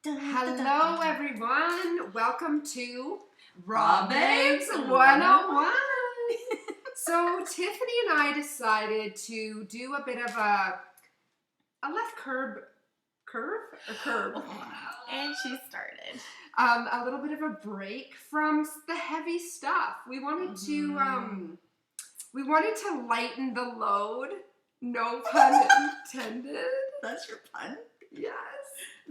Hello, everyone. Welcome to Raw Babes 101. So Tiffany and I decided to do a bit of a left curve. And she started. A little bit of a break from the heavy stuff. We wanted to lighten the load. No pun intended. That's your pun? Yes.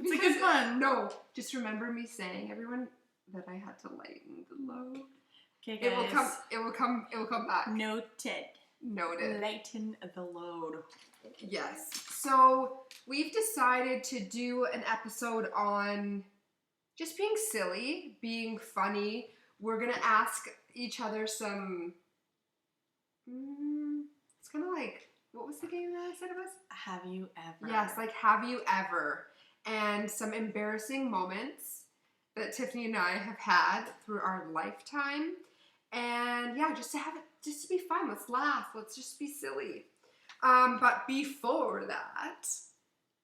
It's a good pun. No, just remember me saying, everyone, that I had to lighten the load. Okay, guys. It will come back. Noted. Lighten the load. Yes. So we've decided to do an episode on just being silly, being funny. We're gonna ask each other some. It's kind of like, what was the game that I said it was? Have you ever? Yes, like have you ever? And some embarrassing moments that Tiffany and I have had through our lifetime. And yeah, just to be fun. Let's laugh. Let's just be silly. But before that,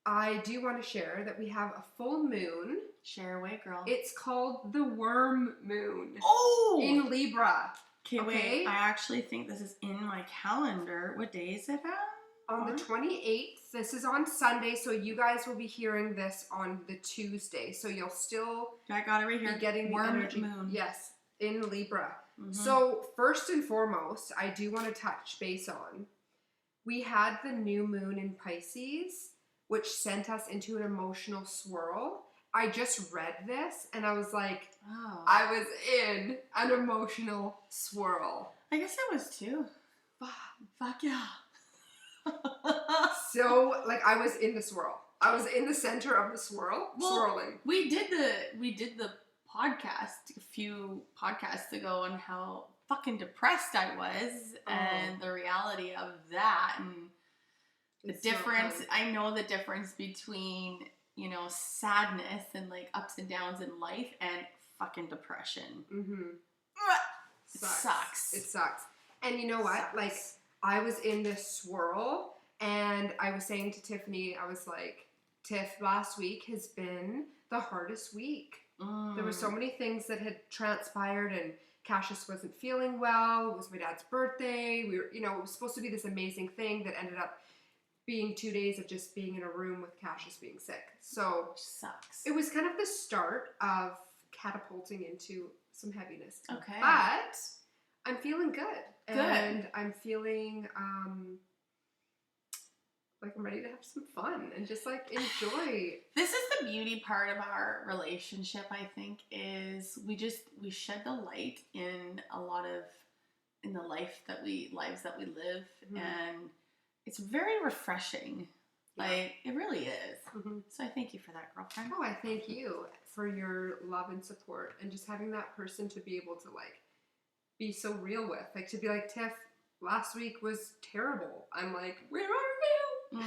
I do want to share that we have a full moon. Share away, girl. It's called the worm moon. Oh! In Libra. Okay, wait. I actually think this is in my calendar. What day is it at? On the 28th. This is on Sunday, so you guys will be hearing this on the Tuesday. So you'll still I got it right here. Be getting worm the energy. Moon. Yes, in Libra. Mm-hmm. So first and foremost, I do want to touch base on, we had the new moon in Pisces, which sent us into an emotional swirl. I just read this and I was like, I was in an emotional swirl. I guess I was too. Fuck yeah. So, like, I was in the swirl. I was in the center of the swirl, swirling. We did the podcast a few podcasts ago on how fucking depressed I was and the reality of that and the difference. I know the difference between, sadness and like ups and downs in life and fucking depression. Mm-hmm. Sucks. It sucks. And you know what? Like, I was in this swirl and I was saying to Tiffany, I was like, Tiff, last week has been the hardest week. There were so many things that had transpired and Cassius wasn't feeling well. It was my dad's birthday. We were, it was supposed to be this amazing thing that ended up being 2 days of just being in a room with Cassius being sick. So sucks. It was kind of the start of catapulting into some heaviness. Okay. But I'm feeling good. And I'm feeling like I'm ready to have some fun and just like enjoy. This is the beauty part of our relationship, I think, is we shed the light in the lives that we live, and it's very refreshing. Yeah. Like, it really is. Mm-hmm. So I thank you for that, girlfriend. Oh, I thank you for your love and support and just having that person to be able to like be so real with, like to be like, Tiff, last week was terrible. I'm like, where are you?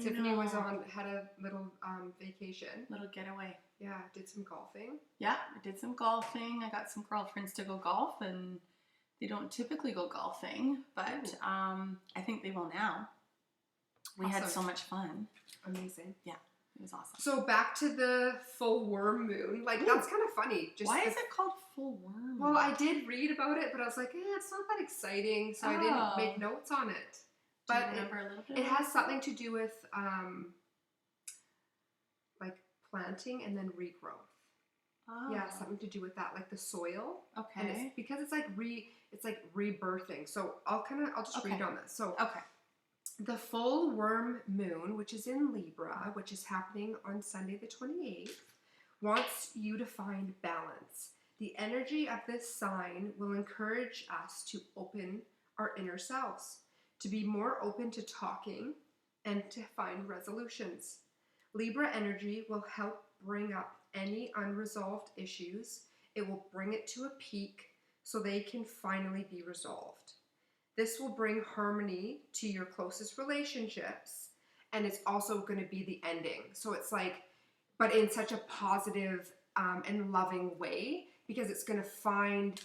Tiffany had a little vacation. Little getaway. Yeah, did some golfing. Yeah, I did some golfing. I got some girlfriends to go golf, and they don't typically go golfing, but I think they will now. We had so much fun. Amazing. Yeah, it was awesome. So back to the full worm moon. Like, that's kind of funny. Why is it called full worm? Well, I did read about it, but I was like, it's not that exciting, so I didn't make notes on it. But it has something to do with like planting and then regrowth. Oh. Yeah, something to do with that, like the soil. Okay. And it's because it's like rebirthing. So I'll just read on this. So the full worm moon, which is in Libra, which is happening on Sunday the 28th, wants you to find balance. The energy of this sign will encourage us to open our inner selves, to be more open to talking and to find resolutions. Libra energy will help bring up any unresolved issues. It will bring it to a peak so they can finally be resolved. This will bring harmony to your closest relationships, and it's also going to be the ending. So it's like, but in such a positive and loving way, because it's going to find,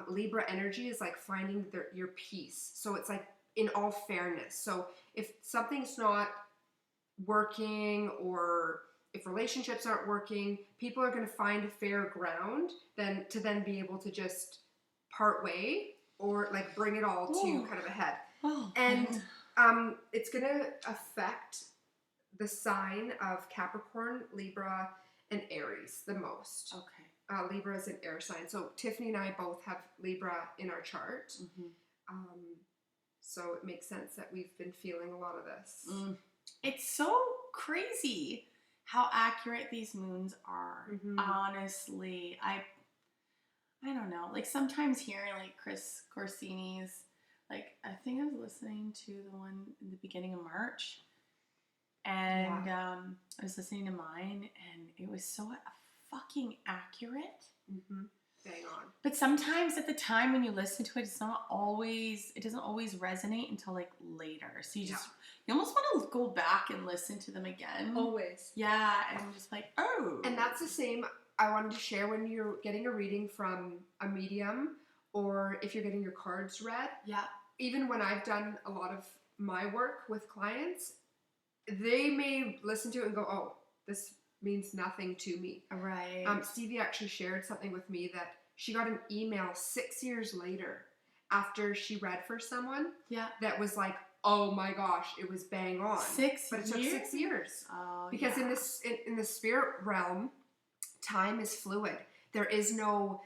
Libra energy is like finding your peace. So it's like in all fairness. So if something's not working or if relationships aren't working, people are going to find a fair ground then to then be able to just part way or like bring it all to kind of a head. And it's going to affect the sign of Capricorn, Libra, and Aries the most. Okay. Libra is an air sign. So Tiffany and I both have Libra in our chart. So it makes sense that we've been feeling a lot of this. It's so crazy how accurate these moons are. Honestly, I don't know. Like sometimes hearing like Chris Corsini's, like I think I was listening to the one in the beginning of March, and I was listening to mine, and it was so fucking accurate. Bang on. But sometimes at the time when you listen to it, it doesn't always resonate until like later. So you almost want to go back and listen to them again. Always. Yeah, and just like, oh. And that's the same I wanted to share when you're getting a reading from a medium or if you're getting your cards read. Yeah. Even when I've done a lot of my work with clients, they may listen to it and go, oh, this means nothing to me. Right. Stevie actually shared something with me that she got an email 6 years later after she read for someone. Yeah. That was like, oh my gosh, it was bang on. 6 years? But it took 6 years. Oh, because in the spirit realm, time is fluid. There is no,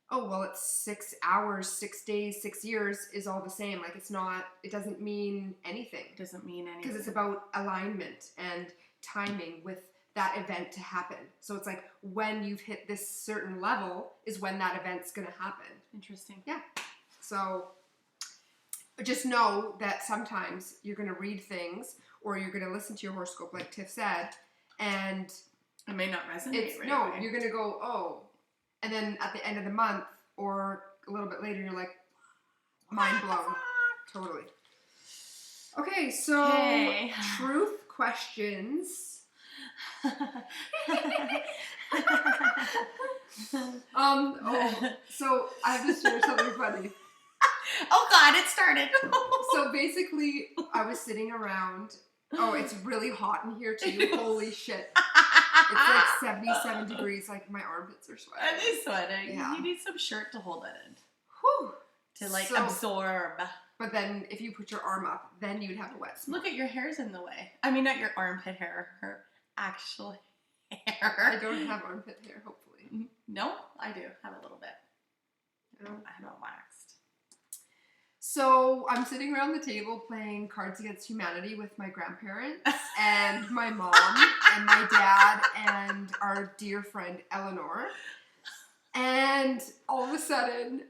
oh, well, it's 6 hours, 6 days, 6 years is all the same. Like it doesn't mean anything. It doesn't mean anything. Because it's about alignment and timing with that event to happen. So it's like when you've hit this certain level is when that event's going to happen. Interesting. Yeah. So just know that sometimes you're going to read things or you're going to listen to your horoscope like Tiff said and it may not resonate right no, away. You're going to go, oh, and then at the end of the month or a little bit later you're like mind blown. Totally. Okay, so truth questions. So I have to share something funny. Oh God, it started. So basically, I was sitting around. Oh, it's really hot in here too. Holy shit. It's like 77 degrees. Like my armpits are sweating. Are they sweating? Yeah. You need some shirt to hold it in. Whew. To like absorb. But then if you put your arm up, then you'd have a wet spot. Look at your hair's in the way. I mean, not your armpit hair. Her actual hair. I don't have armpit hair, hopefully. No, I do have a little bit. I have it waxed. So I'm sitting around the table playing Cards Against Humanity with my grandparents and my mom and my dad and our dear friend Eleanor. And all of a sudden,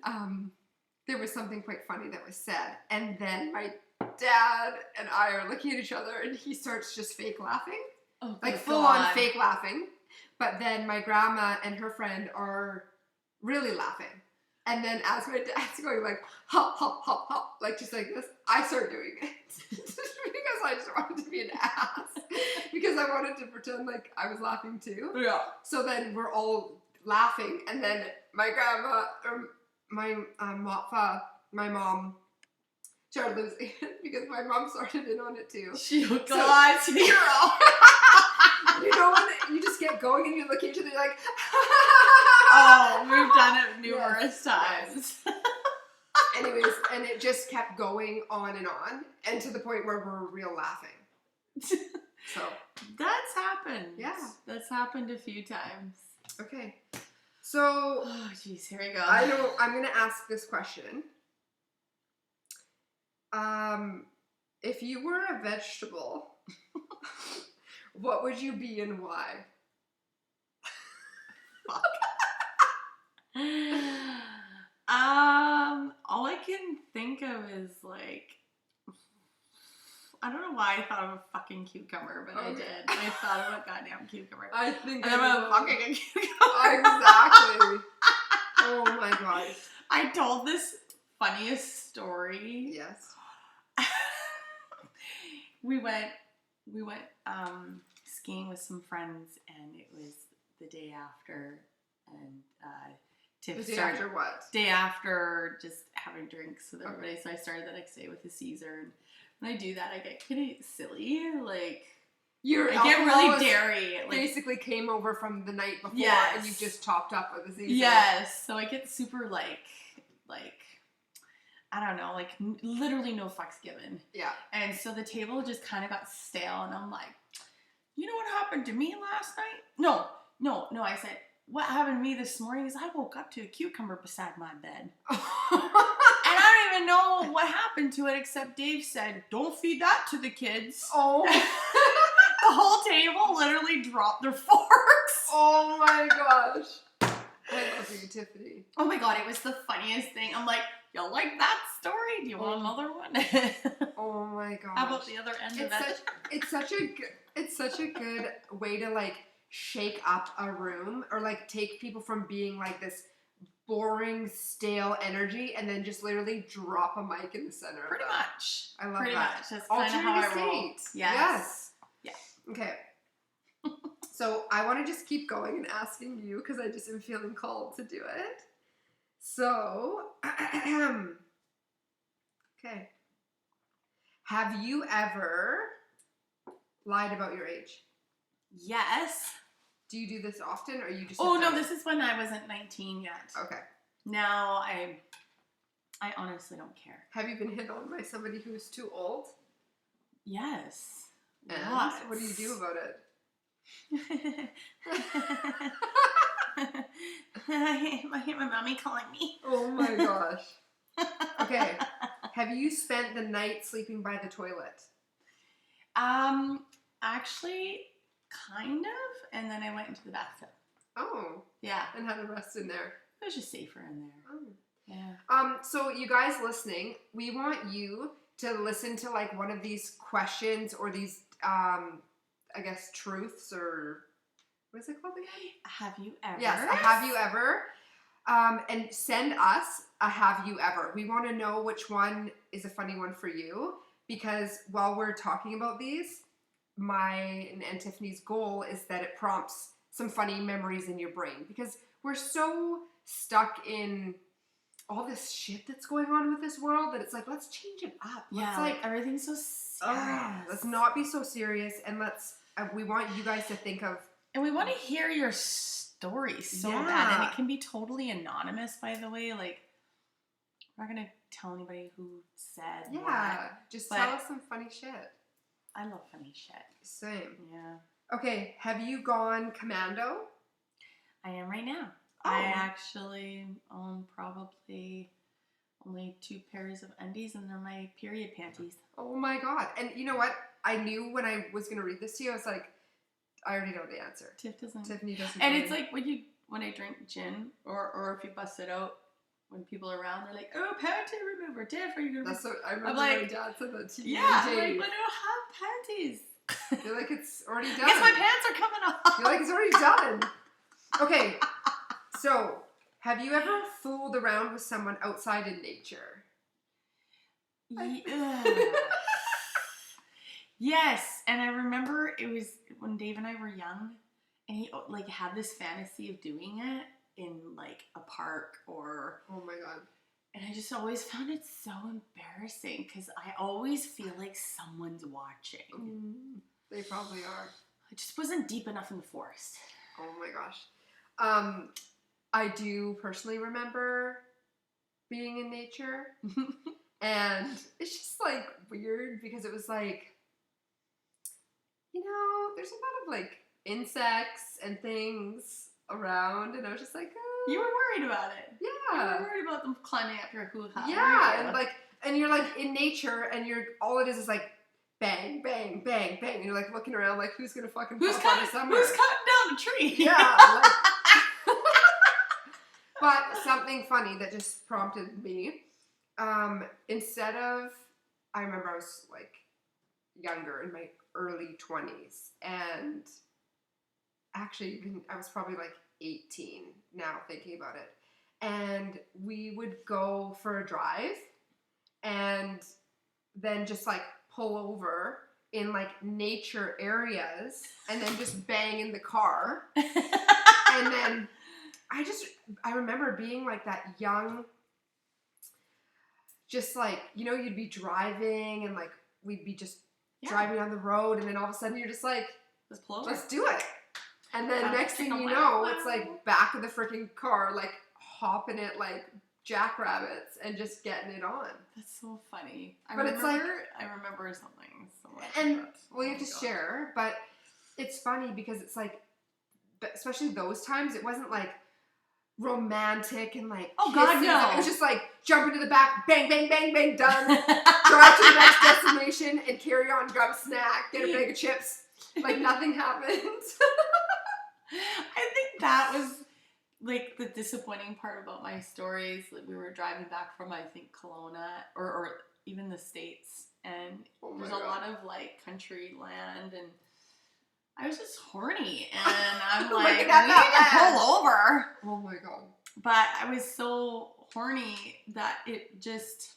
there was something quite funny that was said. And then my dad and I are looking at each other and he starts just fake laughing. Oh, like full on fake laughing. But then my grandma and her friend are really laughing. And then as my dad's going like, hop, hop, hop, hop, like just like this, I start doing it. Because I just wanted to be an ass. Because I wanted to pretend like I was laughing too. Yeah. So then we're all laughing. And then my grandma, or my mom started losing it because my mom started in on it too. God, hero. You know when you just get going and you look at each other, you're like, oh, we've done it numerous times. Anyways, and it just kept going on, and to the point where we're real laughing. So that's happened. Yeah, that's happened a few times. Okay, so oh jeez, here we go. I know I'm gonna ask this question. If you were a vegetable. What would you be and why? Fuck. All I can think of is like, I don't know why I thought of a fucking cucumber, but I did. I thought of a goddamn cucumber. I think I'm a fucking cucumber. Exactly. Oh my god. I told this funniest story. Yes. We went skiing with some friends, and it was the day after, and Tiff the day after what? Day after just having drinks with everybody. So I started the next day with a Caesar, and when I do that, I get kind of silly, like I get really dairy. Like, basically came over from the night before and you just topped up with a Caesar. Yes. So I get super like, I don't know, like literally no fucks given. Yeah. And so the table just kind of got stale, and I'm like, you know what happened to me last night? No. I said, what happened to me this morning is I woke up to a cucumber beside my bed. And I don't even know what happened to it, except Dave said, don't feed that to the kids. Oh. The whole table literally dropped their forks. Oh my gosh. I love you, Tiffany. Oh my god, it was the funniest thing. I'm like, you like that story? Do you want another one? Oh my gosh. How about the other end of it? It's such a good way to like shake up a room, or like take people from being like this boring, stale energy, and then just literally drop a mic in the center. Pretty much. I love Pretty that. much. That's kind of how I roll. Yes. Yeah. Okay. So I want to just keep going and asking you, because I just am feeling called to do it. So, okay. Have you ever lied about your age? Yes. Do you do this often, or you just? Oh no, this is when I wasn't 19 yet. Okay. Now I honestly don't care. Have you been hit on by somebody who's too old? Yes. And what do you do about it? I hear my mommy calling me. Oh my gosh. Okay. Have you spent the night sleeping by the toilet? Actually, kind of. And then I went into the bathtub. Oh. Yeah. And had a rest in there. It was just safer in there. Oh. Yeah. So you guys listening, we want you to listen to like one of these questions or these, I guess, truths, or what is it called again? Have you ever? Yes, a have you ever. And send us a have you ever. We want to know which one is a funny one for you, because while we're talking about these, my and Tiffany's goal is that it prompts some funny memories in your brain, because we're so stuck in all this shit that's going on with this world that it's like, let's change it up. Yeah, like everything's so serious. Let's not be so serious, and we want you guys to think of. And we want to hear your story so bad. And it can be totally anonymous, by the way. Like, we're not going to tell anybody who said what. Just tell us some funny shit. I love funny shit. Same. Yeah. Okay, have you gone Commando? I am right now. Oh. I actually own probably only 2 pairs of undies, and they're my period panties. Oh my god. And you know what? I knew when I was going to read this to you, I was like, I already know the answer. Tiffany doesn't. And it's like when I drink gin, or if you bust it out, when people are around, they're like, "Oh, panty remover, Tiff, are you gonna?" That's what I remember. Like, my dad said that to you. Yeah, I'm like, but I don't have panties. You're like, it's already done. I guess my pants are coming off. You're like, it's already done. Okay, so have you ever fooled around with someone outside in nature? Yes, and I remember it was when Dave and I were young, and he like had this fantasy of doing it in like a park or. Oh my god! And I just always found it so embarrassing, because I always feel like someone's watching. They probably are. I just wasn't deep enough in the forest. Oh my gosh. I do personally remember being in nature, and it's just like weird, because it was like, you know, there's a lot of like insects and things around, and I was just like, you were worried about it. Yeah. You were worried about them climbing up your hoo-ha. Yeah, and you're like in nature, and all it is like bang, bang, bang, bang, and you're like looking around like, who's gonna fucking pop out of somewhere? Who's cutting down the tree? Yeah. But something funny that just prompted me, instead of, I remember I was like younger, in my early 20s, and actually I was probably like 18 now thinking about it, and we would go for a drive and then just like pull over in like nature areas and then just bang in the car. And then I remember being like that young, just like, you know, you'd be driving and like we'd be just driving on the road, and then all of a sudden you're just like, let's pull over. Let's do it. And then next thing you know, it's like back of the freaking car, like hopping it like jackrabbits and just getting it on. That's so funny. I remember something. And we have to share, but it's funny because it's like, especially those times, it wasn't like romantic and like God, no. It was just like jump into the back, bang, bang, bang, bang, done. Drive to the next destination and carry on, grab a snack, get a bag of chips. Like nothing happened. I think that was like the disappointing part about my stories. Like we were driving back from, I think, Kelowna or even the States, and there's a lot of like country land, and I was just horny, and I'm like, we need to pull over. Oh my God. But I was so horny that it just,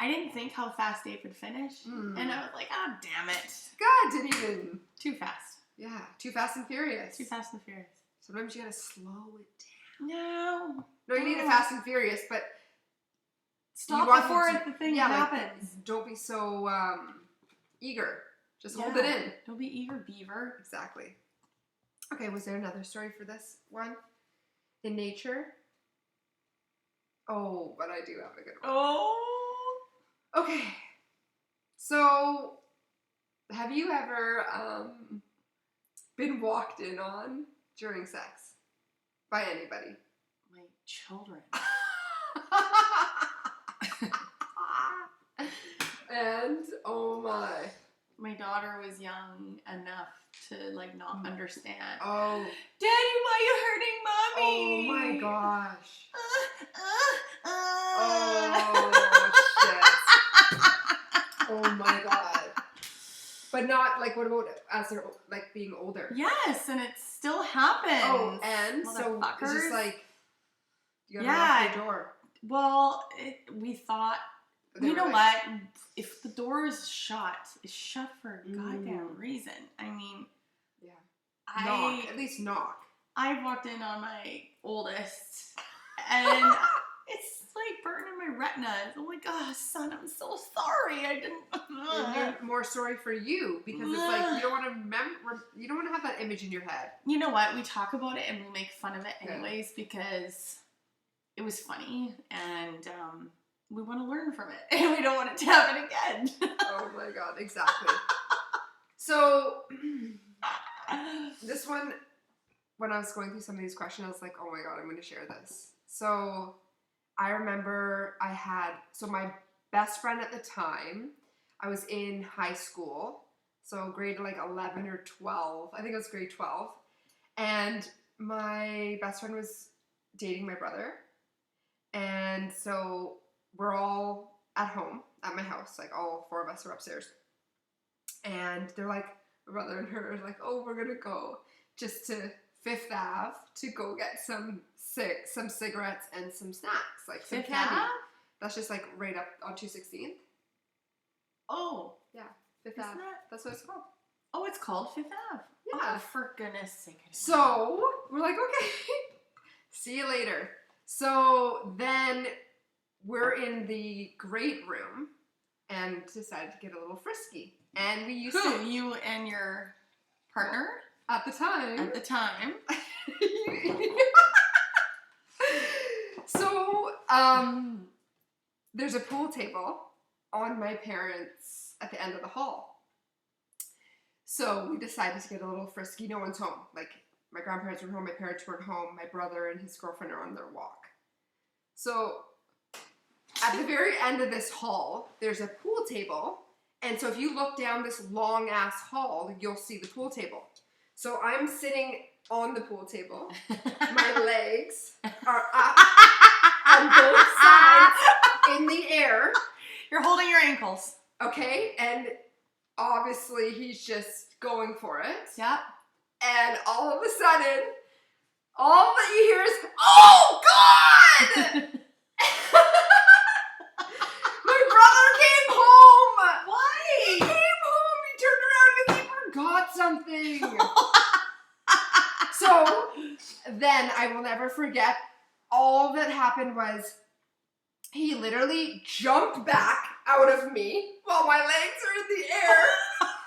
I didn't think how fast Dave would finish. And I was like, oh, damn it. God, didn't even. Too fast. Yeah, too fast and furious. Too fast and furious. Sometimes you gotta slow it down. No, you need a fast and furious, but stop before the thing happens. Like, don't be so eager. Just hold it in. Don't be eager, beaver. Exactly. Okay, was there another story for this one? In nature? Oh, but I do have a good one. Oh. Okay. So, have you ever been walked in on during sex by anybody? My children. And oh my daughter was young enough to like not understand. Oh, Daddy, why are you hurting Mommy? Oh my gosh. Oh shit. Oh my God. But not like, what about as they're like being older? Yes, and it still happens. Oh, and so it's just like you gotta lock the door. Well, we thought, you know what? If the door is shut, it's shut for a goddamn reason. I mean, knock. At least knock. I walked in on my oldest, and it's like burning my retina. I'm like, oh, son, I'm so sorry. I didn't. More sorry for you because it's like you don't want to remember. You don't want to have that image in your head. You know what? We talk about it and we make fun of it anyways because it was funny and we want to learn from it and we don't want it to happen again. Oh my God! Exactly. So this one, when I was going through some of these questions, I was like, oh my God, I'm going to share this. So I remember my best friend at the time, I was in high school, so grade like 11 or 12. I think it was grade 12. And my best friend was dating my brother. And so we're all at home, at my house, like all four of us are upstairs. And they're like, my brother and her are like, oh, we're going to go just to Fifth Ave to go get some cigarettes and some snacks, like some candy. Ave? That's just like right up on 216th. Oh. Yeah, Fifth Ave. That's what it's called. Oh, it's called Fifth Ave? Yeah. Oh, for goodness sake. So, we're like, okay, see you later. So, then we're in the great room and decided to get a little frisky. And we used to... You and your partner? At the time. At the time. So, there's a pool table on my parents' at the end of the hall. So we decided to get a little frisky. No one's home. Like, my grandparents were home, my parents weren't home, my brother and his girlfriend are on their walk. So at the very end of this hall, there's a pool table. And so if you look down this long ass hall, you'll see the pool table. So I'm sitting on the pool table. My legs are up on both sides in the air. You're holding your ankles. Okay, and obviously he's just going for it. Yep. And all of a sudden, all that you hear is, oh God! My brother came home! Why? He came home, he turned around and he forgot something. So, then I will never forget, all that happened was he literally jumped back out of me while my legs are in the air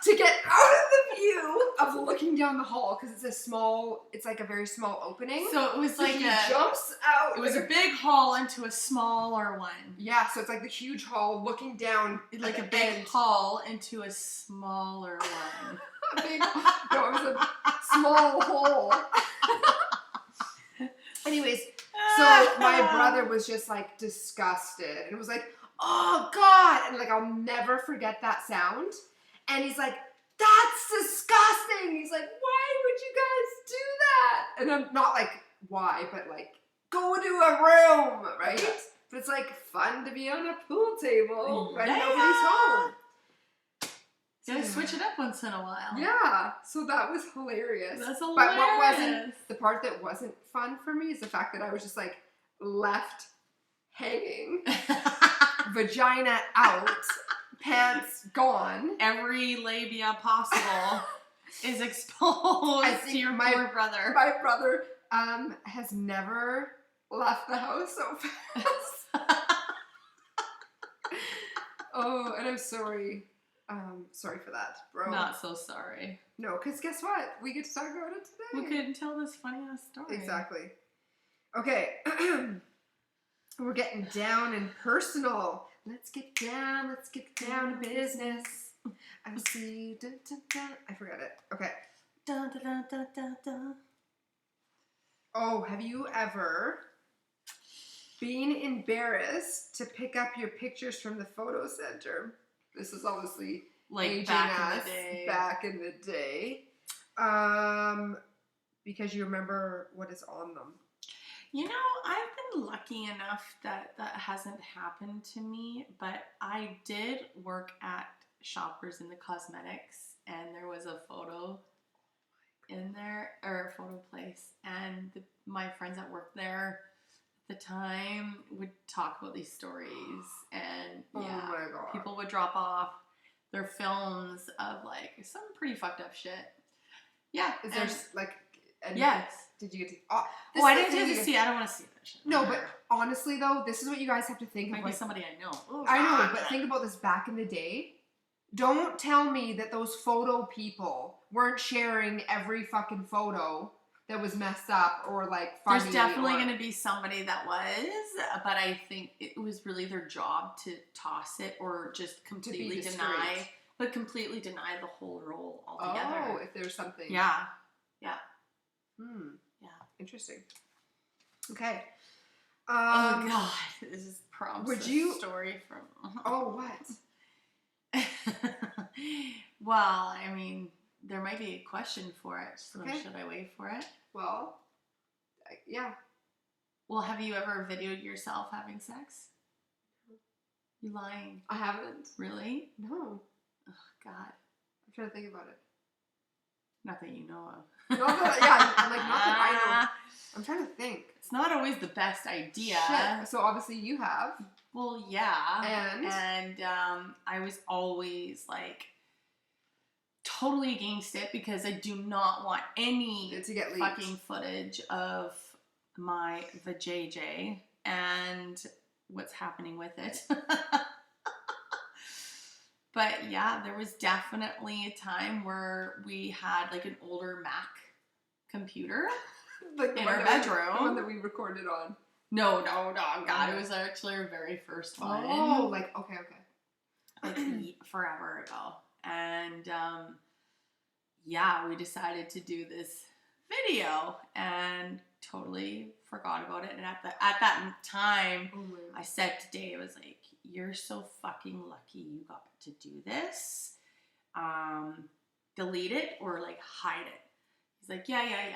to get out of the view of looking down the hall because it's like a very small opening. So it was so he jumps out. It was a big hall into a smaller one. Yeah, so it's like the huge hall looking down. Like a big hall into a smaller one. No, it was a small hole. Anyways, so my brother was just like disgusted and was like, oh God. And like, I'll never forget that sound. And he's like, that's disgusting. He's like, why would you guys do that? And I'm not like, why, but like, go to a room, right? But it's like fun to be on a pool table when nobody's home. You gotta switch it up once in a while. Yeah, so that was hilarious. That's hilarious. But what wasn't, the part that wasn't fun for me is the fact that I was just like left hanging, vagina out, pants gone. Every labia possible is exposed to your poor brother. My brother has never left the house so fast. Oh, and I'm sorry. Sorry for that, bro. Not so sorry. No, because guess what? We get to talk about it today. We couldn't tell this funny ass story. Exactly. Okay. We're getting down and personal. Let's get down to business. I see. Dun, dun, dun. I forgot it. Okay. Dun, dun, dun, dun, dun, dun. Oh, have you ever been embarrassed to pick up your pictures from the photo center? This is obviously like back in the day. Because you remember what is on them. You know, I've been lucky enough that that hasn't happened to me, but I did work at Shoppers in the Cosmetics, and there was a photo in there, or a photo place, and my friends that worked there at the time would talk about these stories, and oh my God. people would drop off their films of like some pretty fucked up shit. Yeah. Is there like... yes. Did you get to... I didn't get to see... I don't want to see that shit. No, but honestly, though, this is what you guys have to think Might of. be somebody I know. Oh, I know, but think about this back in the day. Don't tell me that those photo people weren't sharing every fucking photo that was messed up or like funny. There's definitely going to be somebody that was, but I think it was really their job to toss it or just completely deny the whole role altogether. Oh, if there's something. Yeah. Yeah. Interesting. Okay. Oh God, this is prompts a story from. Oh, what? Well, I mean, there might be a question for it. So should I wait for it? Well, yeah. Well, have you ever videoed yourself having sex? You lying? I haven't. Really? No. Oh God. I'm trying to think about it. Not that you know of. I'm like, not that I know. I'm trying to think. It's not always the best idea. Shit. So obviously you have. Well, yeah. And I was always like totally against it because I do not want any to get leaked. Fucking footage of my vajayjay and what's happening with it. But yeah, there was definitely a time where we had like an older Mac computer like in our bedroom. The one that we recorded on. No, God, it was actually our very first one. Oh, like, okay. Like forever ago. And yeah, we decided to do this video and totally forgot about it. And at that time, I said to Dave, I was like, you're so fucking lucky you got to do this. Delete it or like hide it. He's like, yeah.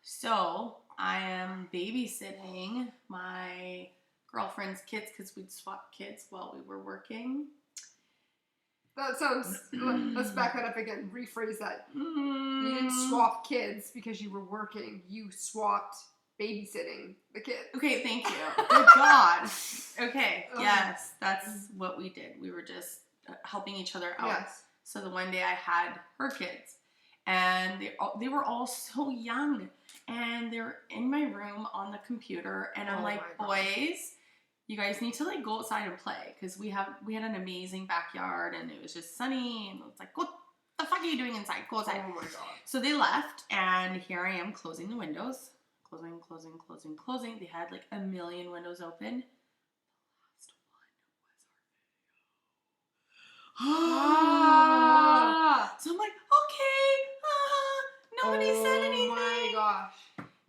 So I am babysitting my girlfriend's kids because we'd swap kids while we were working. That sounds... Let's back that up again. Rephrase that. You didn't swap kids because you were working. You swapped babysitting the kids. Okay, thank you. Good God. Okay, yes, that's what we did. We were just helping each other out. Yes. So the one day I had her kids, and they were all so young, and they're in my room on the computer, and I'm like, boys, you guys need to like go outside and play because we had an amazing backyard and it was just sunny and it's like, what the fuck are you doing inside? Go outside. Oh my god. So they left and here I am closing the windows. Closing. They had like a million windows open. The last one was our video. So I'm like, okay, nobody said anything. Oh my gosh.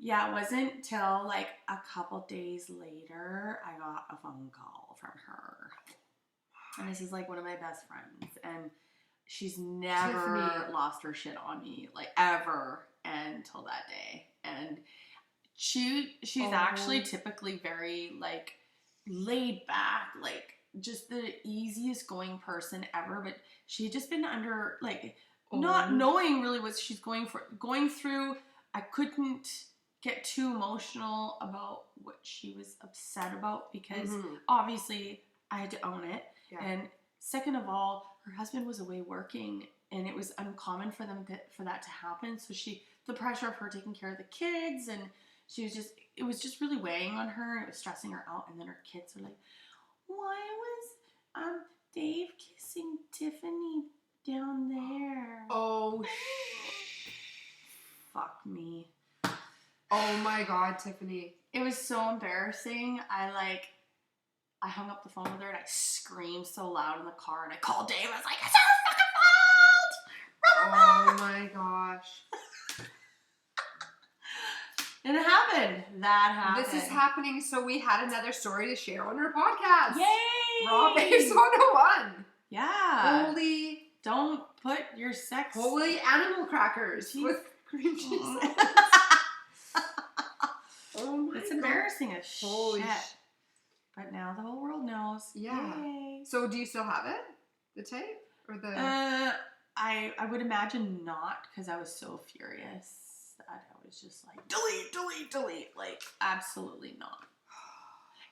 Yeah, it wasn't till like a couple days later I got a phone call from her. And this is like one of my best friends. And she's never Tiffany. lost her shit on me, like ever, until that day. And she's actually typically very like laid back, like just the easiest going person ever. But she had just been under like not knowing really what she's going through. I couldn't get too emotional about what she was upset about because obviously I had to own it. Yeah. And second of all, her husband was away working and it was uncommon for that to happen. So the pressure of her taking care of the kids and it was just really weighing on her and it was stressing her out. And then her kids were like, why was Dave kissing Tiffany down there? Oh, fuck me. Oh my god, Tiffany. It was so embarrassing. I hung up the phone with her and I screamed so loud in the car and I called Dave. I was like, it's her fucking fault! Oh my gosh. And it happened. That happened. This is happening, so we had another story to share on our podcast. Yay! Raw Babes 101. Yeah. Don't put your sex... Holy animal crackers with cream cheese. Oh my god. It's embarrassing as shit. Holy But now the whole world knows. Yeah. Yay. So do you still have it? The tape? Or the... I would imagine not because I was so furious that I was just like, delete. Like, absolutely not.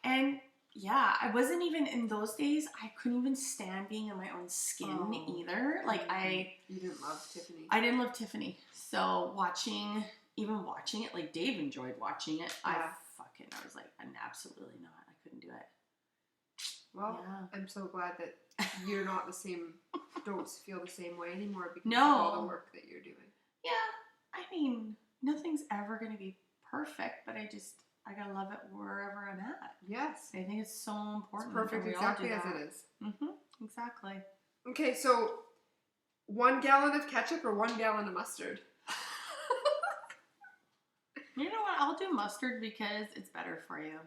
And yeah, I wasn't even in those days. I couldn't even stand being in my own skin either. Like You didn't love Tiffany. I didn't love Tiffany. So watching it, like Dave enjoyed watching it. Yeah. I was like, absolutely not. I couldn't do it. Well, yeah. I'm so glad that you're not don't feel the same way anymore because No. of all the work that you're doing. Yeah. I mean, nothing's ever going to be perfect, but I gotta love it wherever I'm at. Yes. I think it's so important. It's perfect exactly as it is. Exactly. Okay, so 1 gallon of ketchup or 1 gallon of mustard? You know what? I'll do mustard because it's better for you.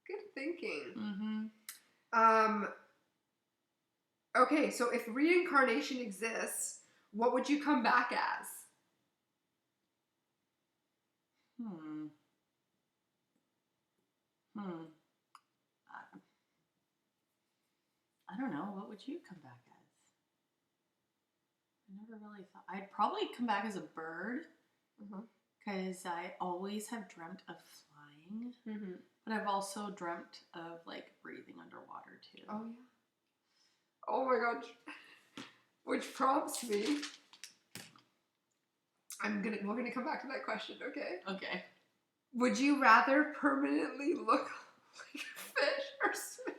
Good thinking. Okay, so if reincarnation exists, what would you come back as? I don't know. What would you come back as? I never really thought. I'd probably come back as a bird. Because I always have dreamt of flying. But I've also dreamt of like breathing underwater too. Oh yeah. Oh my gosh. Which prompts me. We're gonna come back to that question, okay? Okay. Would you rather permanently look like a fish or smell?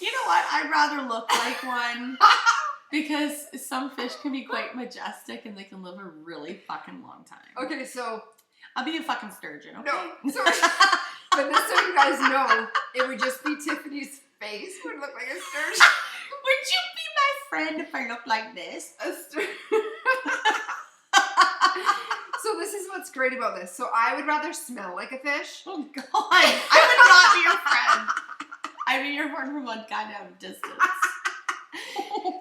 You know what? I'd rather look like one. Because some fish can be quite majestic and they can live a really fucking long time. Okay, so... I'll be a fucking sturgeon, okay? No, sorry. But just so you guys know, it would just be Tiffany's face would look like a sturgeon. Would you be my friend if I looked like this? A sturgeon. So this is what's great about this. So I would rather smell like a fish. Oh, God. I would not be your friend. I'd be your friend from one kind of distance.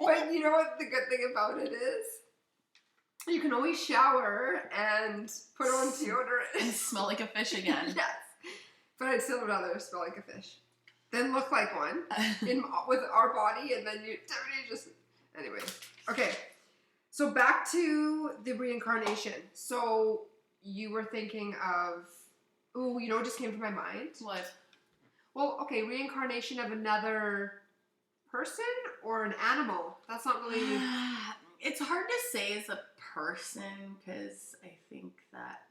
But you know what the good thing about it is? You can always shower and put on deodorant. And smell like a fish again. Yes. But I'd still rather smell like a fish than look like one with our body and then Tiffany just... Anyway. Okay. So back to the reincarnation. So you were thinking of... Ooh, you know what just came to my mind? What? Well, okay, reincarnation of another... person or an animal? That's not really... It's hard to say as a person because I think that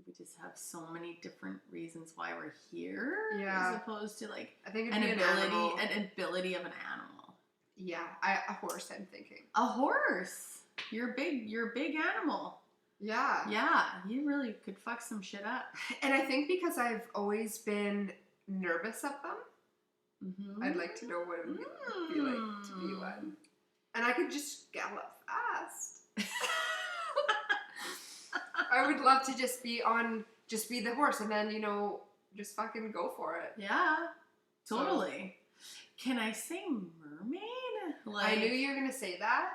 we just have so many different reasons why we're here, yeah, as opposed to like I think an ability of an animal. Yeah, a horse. I'm thinking a horse. You're a big animal. Yeah, yeah, you really could fuck some shit up. And I think because I've always been nervous of them, I'd like to know what it would be like to be one. And I could just gallop fast. I would love to just be the horse and then, just fucking go for it. Yeah, totally. So, can I say mermaid? I knew you were going to say that.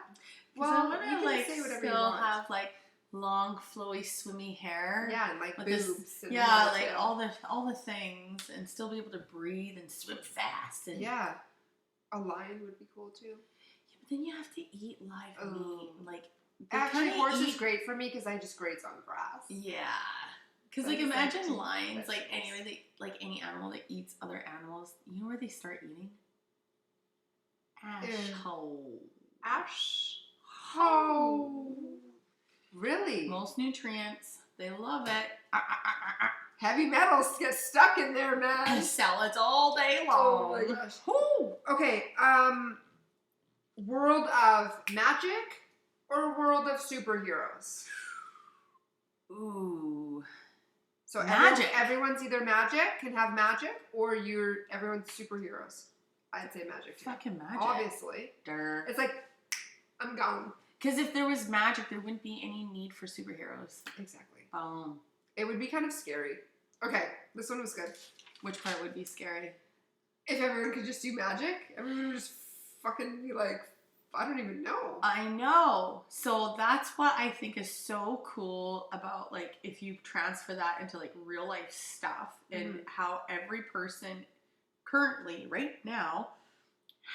Well, I want to like say whatever still have like long, flowy, swimmy hair. Yeah, and like boobs. Like all the things, and still be able to breathe and swim fast. And yeah, a lion would be cool too. Yeah, but then you have to eat live meat. Like actually, horse is great for me because I just graze on grass. Yeah, because like imagine lions, like anyway, like any animal that eats other animals. You know where they start eating? Ash. Really? Most nutrients. They love it. Heavy metals get stuck in there, man. Salads all day long. Oh my gosh. Ooh. Okay. World of magic or world of superheroes? Ooh. So magic. Everyone's either can have magic, or everyone's superheroes. I'd say magic too. Fucking magic. Obviously. Durr. It's like, I'm gone. Because if there was magic, there wouldn't be any need for superheroes. Exactly. Boom. It would be kind of scary. Okay, this one was good. Which part would be scary? If everyone could just do magic, everyone would just fucking be like, I don't even know. I know. So that's what I think is so cool about, like, if you transfer that into, like, real life stuff and how every person currently, right now,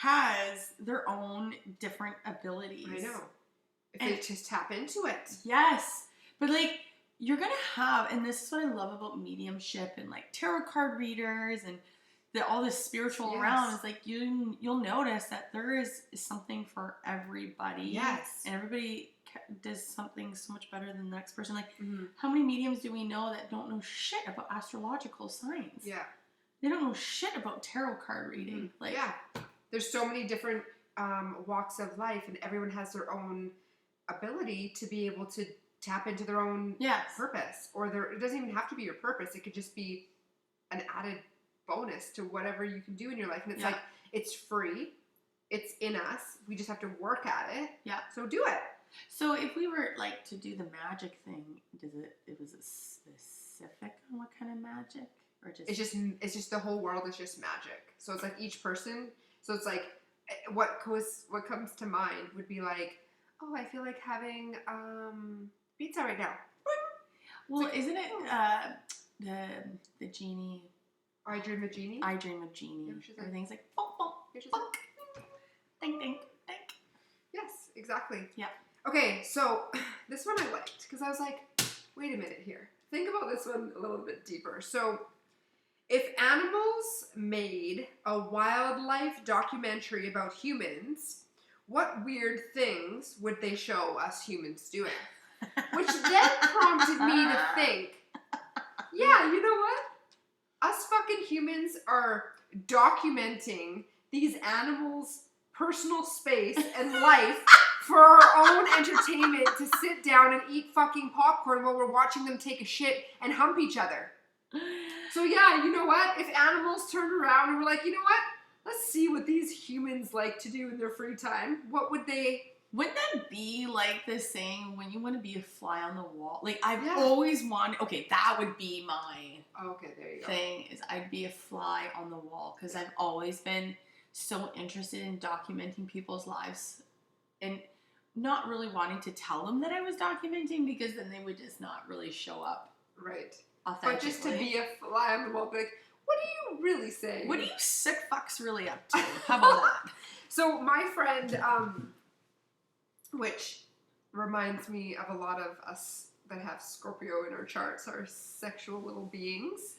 has their own different abilities. I know. If they just tap into it. Yes. But, like, you're going to have, and this is what I love about mediumship and, like, tarot card readers and all this spiritual realm is, like, you'll notice that there is something for everybody. Yes. And everybody does something so much better than the next person. Like, how many mediums do we know that don't know shit about astrological signs? Yeah. They don't know shit about tarot card reading. Like, yeah. There's so many different walks of life, and everyone has their own ability to be able to tap into their own purpose. Or it doesn't even have to be your purpose. It could just be an added bonus to whatever you can do in your life. And it's like, it's free. It's in us. We just have to work at it. Yeah. So do it. So if we were like to do the magic thing, was it specific on what kind of magic? Or just it's just the whole world is just magic. So it's like each person. So it's like what comes to mind would be like, oh, I feel like having pizza right now. Well, like, isn't it the genie? I Dream of Genie? I Dream of Genie. Yeah, everything's like, bonk, bonk, bonk, ding, ding, ding. Yes, exactly. Yeah. Okay, so this one I liked because I was like, wait a minute here. Think about this one a little bit deeper. So, if animals made a wildlife documentary about humans, what weird things would they show us humans doing? Which then prompted me to think, yeah, you know what? Us fucking humans are documenting these animals' personal space and life for our own entertainment to sit down and eat fucking popcorn while we're watching them take a shit and hump each other. So yeah, you know what? If animals turned around and were like, you know what? Let's see what these humans like to do in their free time. What would they... Wouldn't that be like the saying when you want to be a fly on the wall? Like, I've always wanted... Okay, that would be my... Okay, there you go. Thing is I'd be a fly on the wall because I've always been so interested in documenting people's lives and not really wanting to tell them that I was documenting because then they would just not really show up. Right. Authentically. But just to be a fly on the wall, like, what are you really saying? What are you sick fucks really up to? How about that? So my friend, which reminds me of a lot of us that have Scorpio in our charts, are sexual little beings,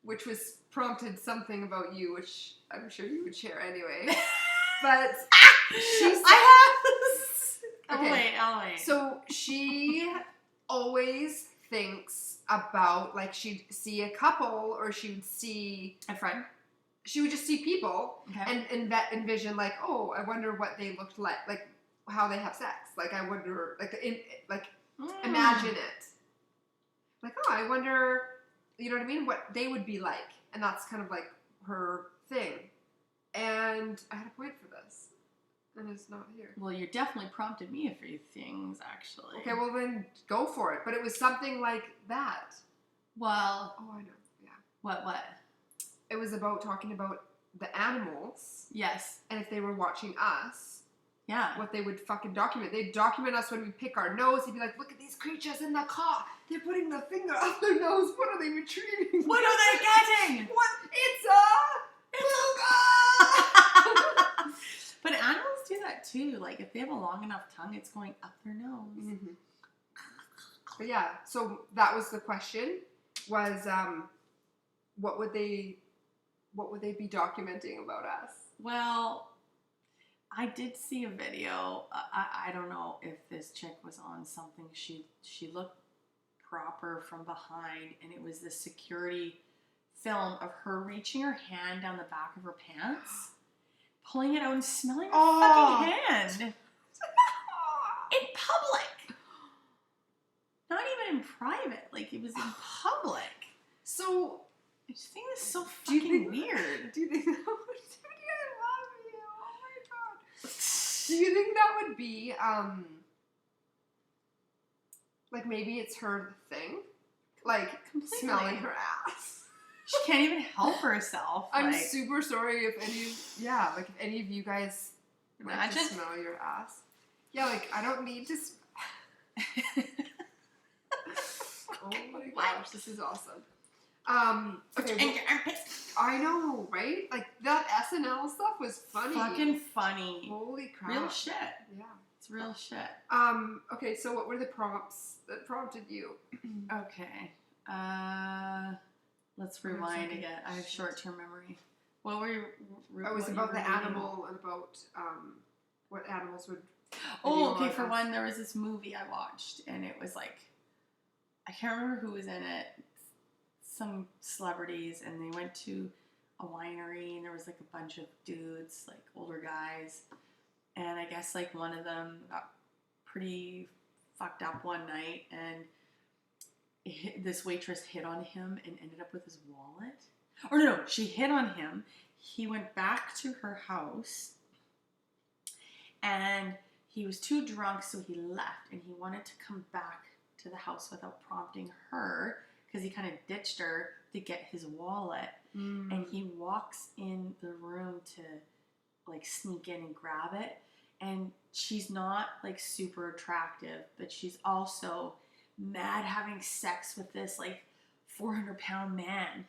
which was prompted something about you, which I'm sure you would share anyway. But she said, I'll wait. So she always thinks about, like, she'd see a couple or she would see a friend. She would just see people Okay. and envision, like, oh, I wonder what they looked like how they have sex. Like, I wonder, imagine it. Like, oh, I wonder, you know what I mean? What they would be like. And that's kind of like her thing. And I had a point for this. And it's not here. Well, you definitely prompted me a few things, actually. Okay, well then go for it. But it was something like that. Well. Oh, I know. Yeah. What? It was about talking about the animals. Yes. And if they were watching us. Yeah. What they would fucking document. They'd document us when we pick our nose. They'd be like, look at these creatures in the car. They're putting the finger up their nose. What are they retrieving? What are they getting? What? It's a booga! But animals do that too. Like, if they have a long enough tongue, it's going up their nose. Mm-hmm. But yeah, so that was the question. Was what would they be documenting about us? Well, I did see a video. I don't know if this chick was on something. She looked proper from behind, and it was the security film of her reaching her hand down the back of her pants, pulling it out and smelling her fucking hand in public. Not even in private. Like, it was in public. So I just think this is so fucking weird. Do you think that would Tiffany, I love you. Oh my god. Do you think that would be like, maybe it's her thing? Like, Completely. smelling her ass. She can't even help herself. I'm like, super sorry if any of you guys like to smell your ass. Yeah, like, I don't need to Oh my gosh, this is awesome. Okay, well, I know, right? Like, that SNL stuff was funny. Fucking funny. Holy crap. Real shit. Yeah. It's real shit. Okay, so what were the prompts that prompted you? Okay. Let's rewind again. I have short-term memory. What were you? It was about the animal and about what animals would. Oh, okay. For one, there was this movie I watched, and it was like, I can't remember who was in it. Some celebrities, and they went to a winery, and there was like a bunch of dudes, like older guys, and I guess like one of them got pretty fucked up one night, and this waitress hit on him and ended up with his wallet. Or no, she hit on him. He went back to her house, and he was too drunk, so he left, and he wanted to come back to the house without prompting her, because he kind of ditched her to get his wallet. And he walks in the room to like sneak in and grab it, and she's not like super attractive, but she's also mad having sex with this like 400-pound man.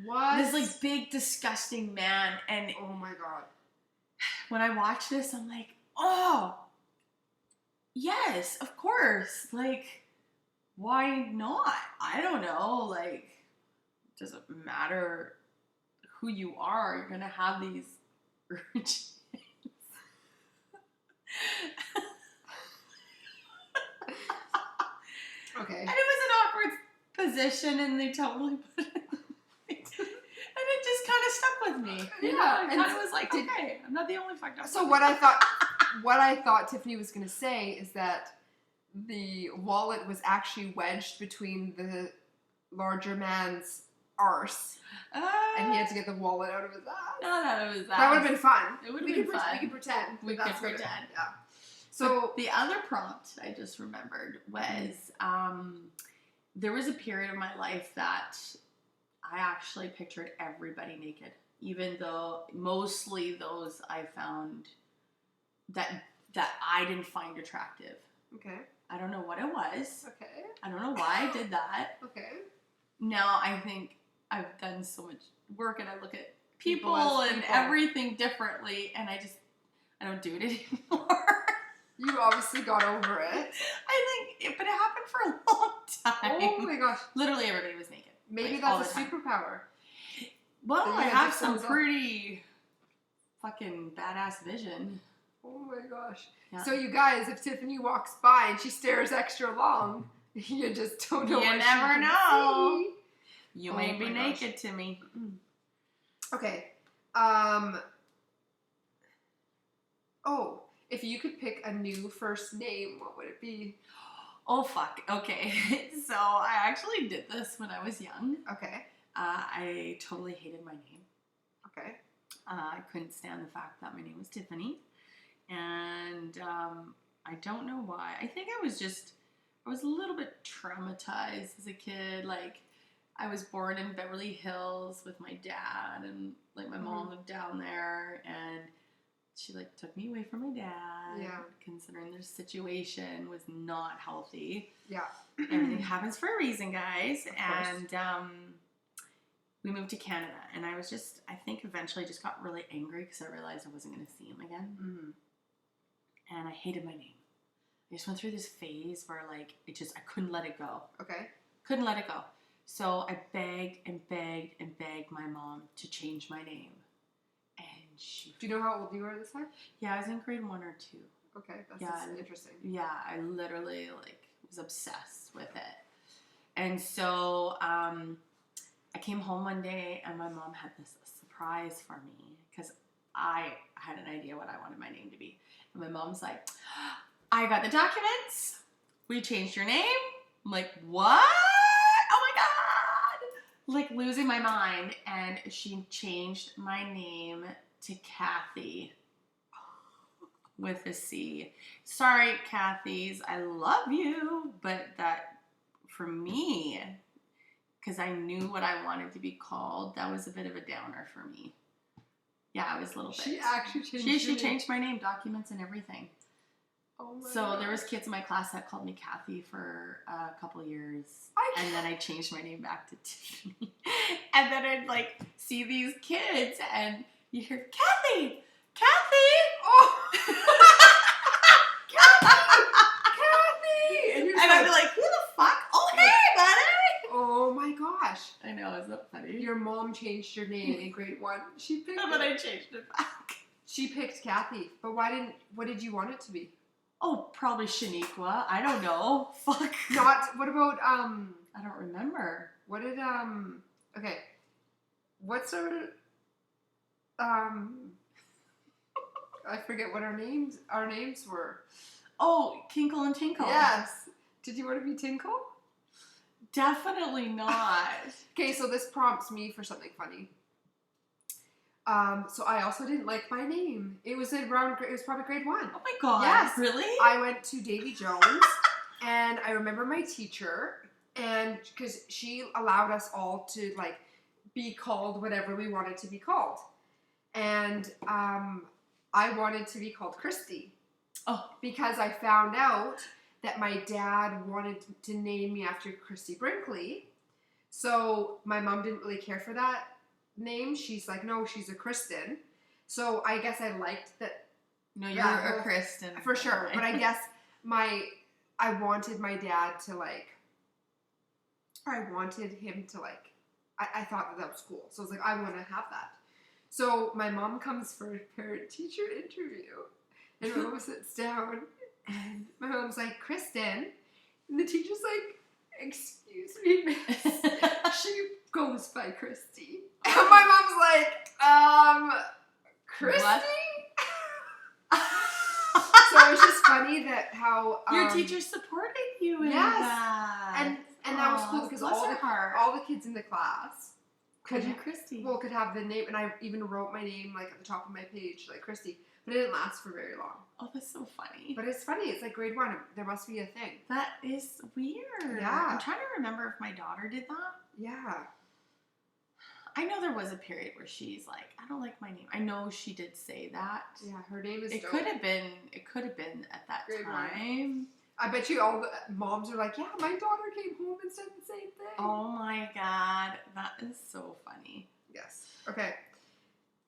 What? This like big disgusting man. And oh my god, when I watch this, I'm like, oh yes, of course. Like, why not? I don't know. Like, it doesn't matter who you are. You're gonna have these urges. Okay. And it was an awkward position, and they totally put it. And it just kind of stuck with me. You know, I kind of was like, okay, I'm not the only fucked up. So what I thought Tiffany was gonna say is that the wallet was actually wedged between the larger man's arse, and he had to get the wallet out of his ass. No, it was that. That would have been fun. It would have been fun. We could pretend. We could pretend. Yeah. So but the other prompt I just remembered was there was a period of my life that I actually pictured everybody naked, even though mostly those I found that I didn't find attractive. okay. I don't know what it was. Okay. I don't know why I did that. Okay. Now I think I've done so much work, and I look at people and people. everything differently, and I don't do it anymore. You obviously got over it. But it happened for a long time. Oh my gosh. Literally everybody was naked. Maybe like, all that's the a time. superpower. Well, I had have to some close up. pretty fucking badass vision. Oh my gosh. Yeah. So you guys, if Tiffany walks by and she stares extra long, You just don't know. You never know. See. You may be naked to me. Okay. Oh, if you could pick a new first name, what would it be? Oh, fuck. Okay. So I actually did this when I was young. Okay. I totally hated my name. Okay. I couldn't stand the fact that my name was Tiffany. And I don't know why. I think I was a little bit traumatized as a kid. Like, I was born in Beverly Hills with my dad, and like my mom lived down there, and she like took me away from my dad. Yeah. Considering their situation was not healthy. Yeah. Everything happens for a reason, guys. Of And we moved to Canada, and I think eventually just got really angry because I realized I wasn't going to see him again. Mm-hmm. And I hated my name. I just went through this phase where like I couldn't let it go. Okay. Couldn't let it go. So I begged and begged and begged my mom to change my name. And she... Do you know how old you were at this time? Yeah, I was in grade 1 or 2. Okay, that's interesting. Yeah, I literally like was obsessed with it. And so I came home one day and my mom had this surprise for me because I had an idea what I wanted my name to be. And my mom's like, I got the documents. We changed your name. I'm like, what? Oh my God. Like losing my mind. And she changed my name to Kathy with a C. Sorry, Kathy's. I love you. But that, for me, because I knew what I wanted to be called, that was a bit of a downer for me. Yeah, I was a little bit. She actually changed She changed my name, documents and everything. Oh my So gosh. there was kids in my class that called me Kathy for a couple years. And then I changed my name back to Tiffany. And then I'd like see these kids and you hear, Kathy! Kathy! Oh! Kathy! And I'd be like, who the fuck? Oh, hey, buddy! Oh my gosh. I know, isn't that funny? Your mom changed your name in grade 1. She picked And then I changed it back. She picked Kathy. But what did you want it to be? Oh, probably Shaniqua. I don't know. Fuck. What about, I don't remember. what did, okay. What sort of, I forget what our names were. Oh, Kinkle and Tinkle. Yes. Did you want to be Tinkle? Definitely not. Okay, so this prompts me for something funny. So I also didn't like my name. It was probably grade 1. Oh my God. Yes. Really? I went to Davy Jones, and I remember my teacher, and because she allowed us all to like be called whatever we wanted to be called, and I wanted to be called Christy. Oh. Because I found out that my dad wanted to name me after Christy Brinkley, so my mom didn't really care for that name. She's like, no, she's a Kristen. So I guess I liked that. No, you're a Kristen. For sure. But I guess I wanted my dad to like, or I wanted him to like, I thought that was cool. So I was like, I want to have that. So my mom comes for a parent-teacher interview, and my mom sits down, and my mom's like, Kristen, and the teacher's like, excuse me, miss. She goes by Christy. And my mom's like, Christy? What? So it's just funny that how your teacher supported you in that. And that was cool because all the kids in the class could have the name, and I even wrote my name like at the top of my page, like Christy, but it didn't last for very long. Oh, that's so funny. But it's funny. It's like grade 1. There must be a thing. That is weird. Yeah. I'm trying to remember if my daughter did that. Yeah. I know there was a period where she's like, I don't like my name. I know she did say that. Yeah, her name is. It could have been at that grade time. 1. I bet you all the moms are like, yeah, my daughter came home and said the same thing. Oh my God, that is so funny. Yes. Okay.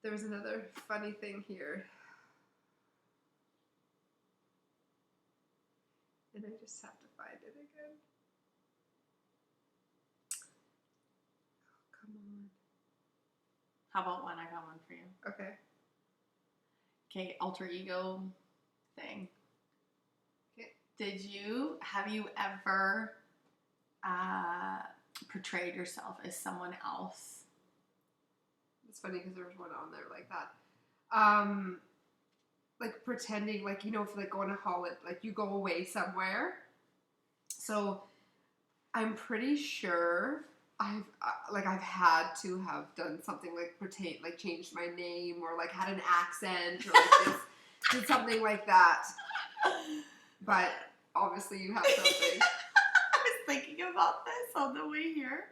There was another funny thing here. And I just have to find it again. Oh, come on. How about one? I got one for you. Okay. Okay, alter ego thing. Okay. Have you ever portrayed yourself as someone else? It's funny because there was one on there like that. Like pretending, like, you know, if like go on a holiday, like you go away somewhere. So I'm pretty sure I've had to have done something like pretend, like changed my name or like had an accent or like this, did something like that. But obviously you have something. I was thinking about this on the way here,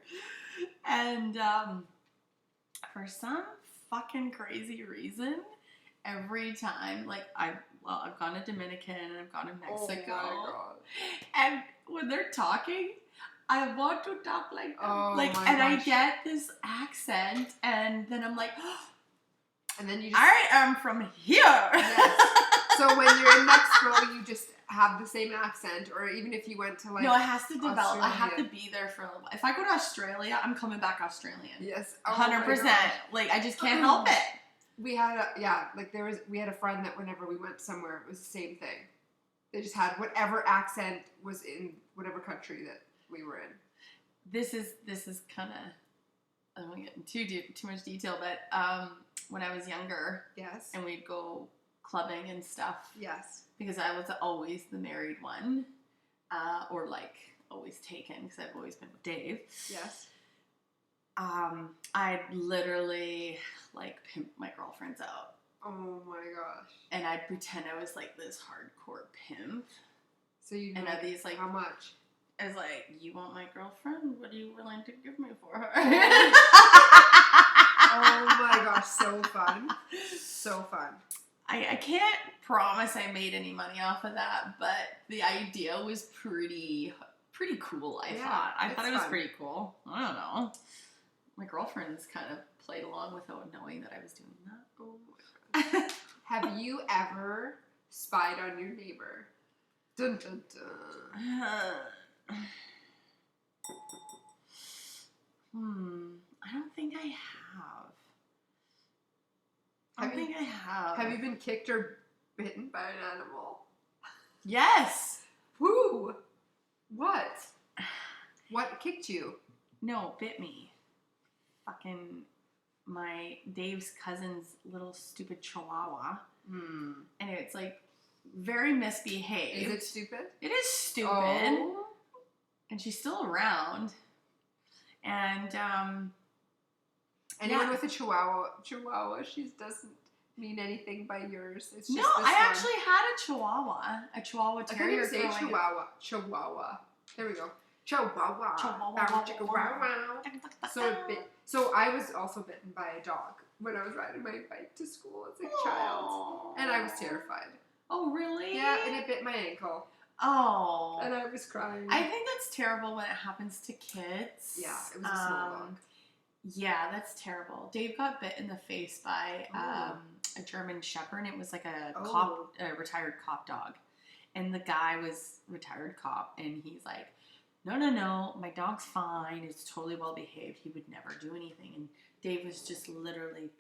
and for some fucking crazy reason, every time, like I've gone to Dominican and I've gone to Mexico, oh my God. and when they're talking, I want to talk like them, and I get this accent, and then I'm like, and then you just, I am from here. Yes. So when you're in Mexico, you just have the same accent, or even if you went to like, no, it has to develop. Australia. I have to be there for a little while. If I go to Australia, I'm coming back Australian. Yes, 100%. Like I just can't help it. We had we had a friend that whenever we went somewhere, it was the same thing. They just had whatever accent was in whatever country that we were in. This is kind of, I don't want to get into too much detail, but when I was younger, yes, and we'd go clubbing and stuff, yes, because I was always the married one, or like always taken because I've always been with Dave. yes. I'd literally like pimp my girlfriends out. Oh my gosh. And I'd pretend I was like this hardcore pimp. So you and like, these like, how much? I was like, you want my girlfriend? What are you willing to give me for her? Oh my gosh, so fun. So fun. I can't promise I made any money off of that, but the idea was pretty cool, I thought. I thought it was pretty cool. I don't know. My girlfriends kind of played along without knowing that I was doing that. Oh my God. Have you ever spied on your neighbor? Dun dun dun. I don't think I have. I think I have. Have you been kicked or bitten by an animal? Yes. Who? What? What kicked you? No, bit me. Fucking my Dave's cousin's little stupid chihuahua. And it's like very misbehaved. Is it stupid? It is stupid. Oh. And she's still around. And anyone with a chihuahua, she doesn't mean anything by yours. It's just I actually had a Chihuahua Terrier. I couldn't say Chihuahua. There we go. Chihuahua. So I was also bitten by a dog when I was riding my bike to school as a child, and I was terrified. Oh, really? Yeah, and it bit my ankle. Oh. And I was crying. I think that's terrible when it happens to kids. Yeah, it was a small dog. Yeah, that's terrible. Dave got bit in the face by a German Shepherd, and it was like a retired cop dog. And the guy was retired cop, and he's like, no, my dog's fine. It's totally well behaved. He would never do anything. And Dave was just literally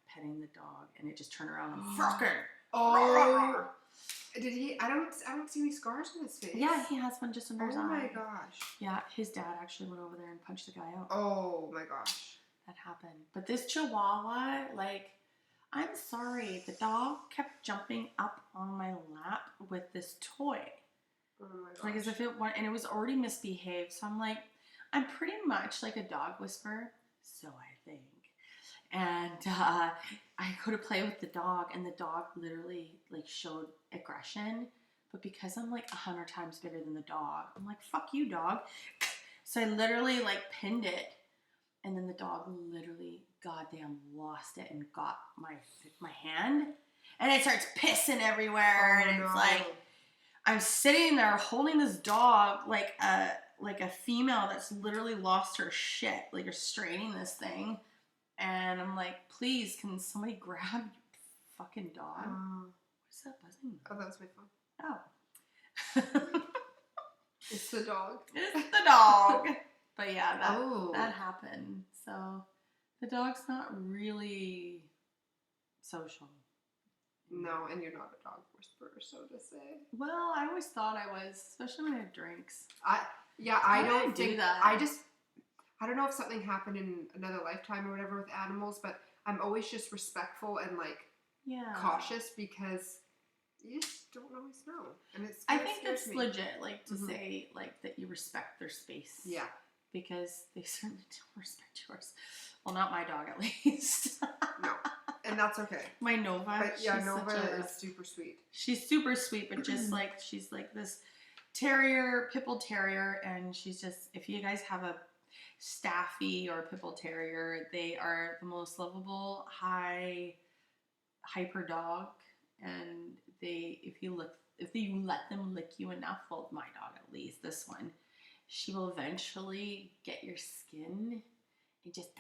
petting the dog, and it just turned around and fucking. Oh. Did he? I don't see any scars on his face. Yeah, he has one just under his eye. Oh my gosh. Yeah, his dad actually went over there and punched the guy out. Oh my gosh. That happened. But this Chihuahua, like, I'm sorry, the dog kept jumping up on my lap with this toy. Oh my gosh. Like as if it and it was already misbehaved. So I'm like, I'm pretty much like a dog whisperer, so I think. And I go to play with the dog, and the dog literally like showed aggression. But because I'm like 100 times bigger than the dog, I'm like, fuck you, dog. So I literally like pinned it, and then the dog literally goddamn lost it and got my hand, and it starts pissing everywhere, and it's like I'm sitting there holding this dog like a female that's literally lost her shit, like you're straining this thing. And I'm like, please, can somebody grab your fucking dog? What's that buzzing? Oh, that was my phone. Oh. It's the dog. It's the dog. But yeah, that happened. So the dog's not really social. No, and you're not a dog whisperer, so to say. Well, I always thought I was, especially when I had drinks. Yeah, I don't do think that. I don't know if something happened in another lifetime or whatever with animals, but I'm always just respectful and like cautious because you just don't always know. And I think it's me. legit, like to say like that you respect their space. Yeah. Because they certainly don't respect yours. Well, not my dog at least. No. And that's okay. My Nova. But yeah, Nova is super sweet. She's super sweet, but just like she's like this terrier, pit bull terrier, and she's just, if you guys have a Staffy or a pit bull terrier, they are the most lovable, hyper dog, and if you let them lick you enough, well, my dog at least, this one, she will eventually get your skin and just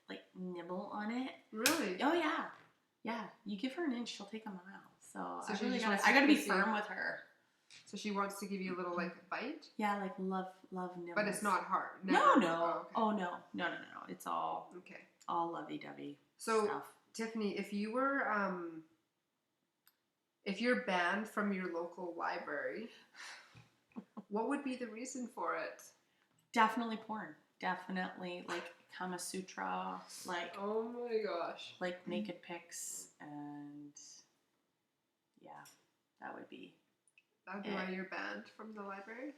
like nibble on it. Really? Oh yeah, yeah. You give her an inch, she'll take a mile. So I gotta be firm with her. So she wants to give you a little like bite. Yeah, like love nibbles. But it's not hard. Never. No. Oh, okay. Oh no. It's all okay. All lovey-dovey. So stuff. Tiffany, if you're banned from your local library, what would be the reason for it? Definitely porn. Definitely like Kama Sutra, like oh my gosh, like naked pics, and yeah, that would be why you're banned from the library.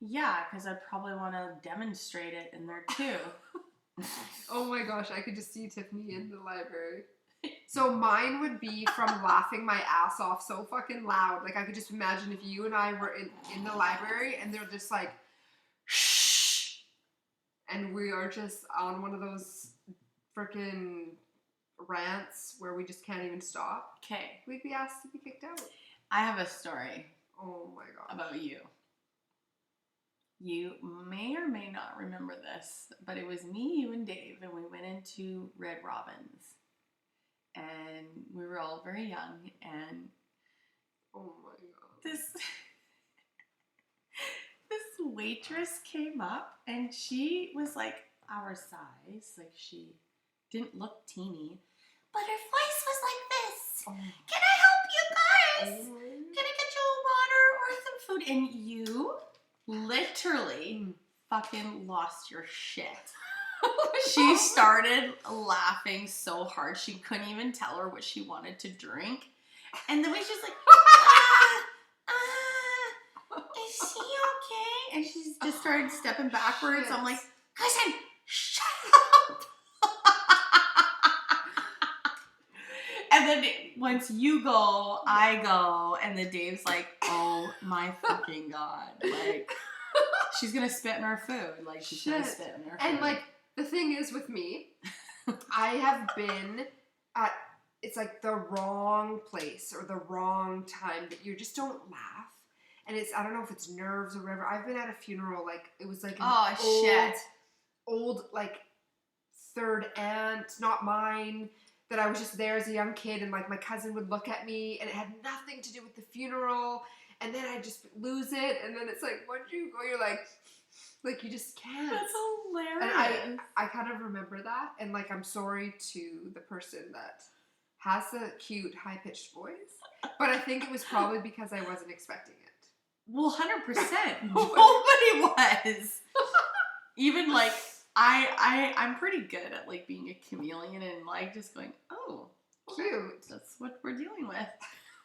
Yeah, because I'd probably want to demonstrate it in there too. Oh my gosh, I could just see Tiffany in the library. So mine would be from laughing my ass off so fucking loud. Like I could just imagine if you and I were in the library and they're just like, shh, and we are just on one of those freaking rants where we just can't even stop. Okay. We'd be asked to be kicked out. I have a story. Oh my god. About you. You may or may not remember this, but it was me, you, and Dave, and we went into Red Robin's. And we were all very young, and oh my god. This waitress came up, and she was like our size, like she didn't look teeny, but her voice was like this. Oh. Can I help you guys? Oh. Can I get you a water or some food? And you literally fucking lost your shit. She started laughing so hard she couldn't even tell her what she wanted to drink. And then we just like, is she okay? And she just started stepping backwards. Shit. I'm like, Kristen, shut up. And then once you go, I go, and then Dave's like, oh my fucking god. Like, she's gonna spit in our food. Like, she's gonna spit in our food. And like, the thing is with me, I have been at, it's like the wrong place or the wrong time that you just don't laugh. And it's, I don't know if it's nerves or whatever. I've been at a funeral, like, it was like an old, like, third aunt, not mine, that I was just there as a young kid, and like my cousin would look at me, and it had nothing to do with the funeral, and then I just lose it, and then it's like, once you go, you're like you just can't. That's hilarious. And I kind of remember that, and like I'm sorry to the person that has a cute high-pitched voice, but I think it was probably because I wasn't expecting it. Well, 100%. Nobody was. Even like I'm pretty good at like being a chameleon and like just going, oh, cute. That's what we're dealing with.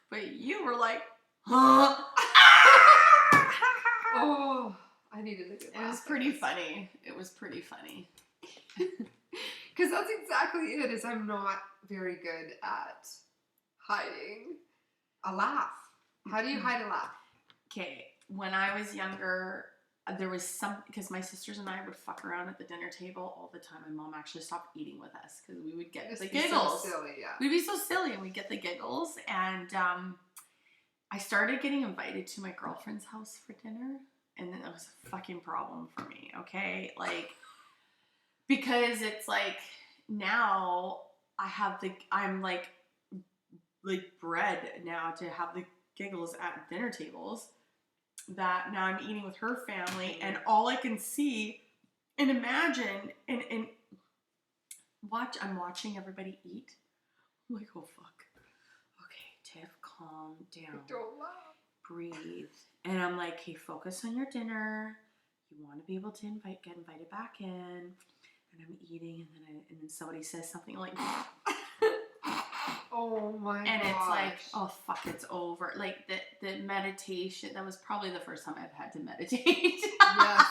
But you were like, huh? Oh, I needed a good laugh. It was pretty funny. It was pretty funny. Because that's exactly it, is I'm not very good at hiding a laugh. How do you hide a laugh? Okay, when I was younger, there was because my sisters and I would fuck around at the dinner table all the time. My mom actually stopped eating with us because we would get the giggles. So silly, yeah. We'd be so silly and we'd get the giggles. And I started getting invited to my girlfriend's house for dinner. And then that was a fucking problem for me, okay? Like, because it's like, now I'm like bred now to have the giggles at dinner tables, that now I'm eating with her family, and all I can see and imagine and I'm watching everybody eat. I'm like, oh fuck. Okay, Tiff, calm down. Don't laugh. breathe. And I'm like, hey, focus on your dinner. You want to be able to get invited back in. And I'm eating, and then somebody says something like, oh my god. And it's like, oh fuck, it's over. Like the meditation, that was probably the first time I've had to meditate. Yes.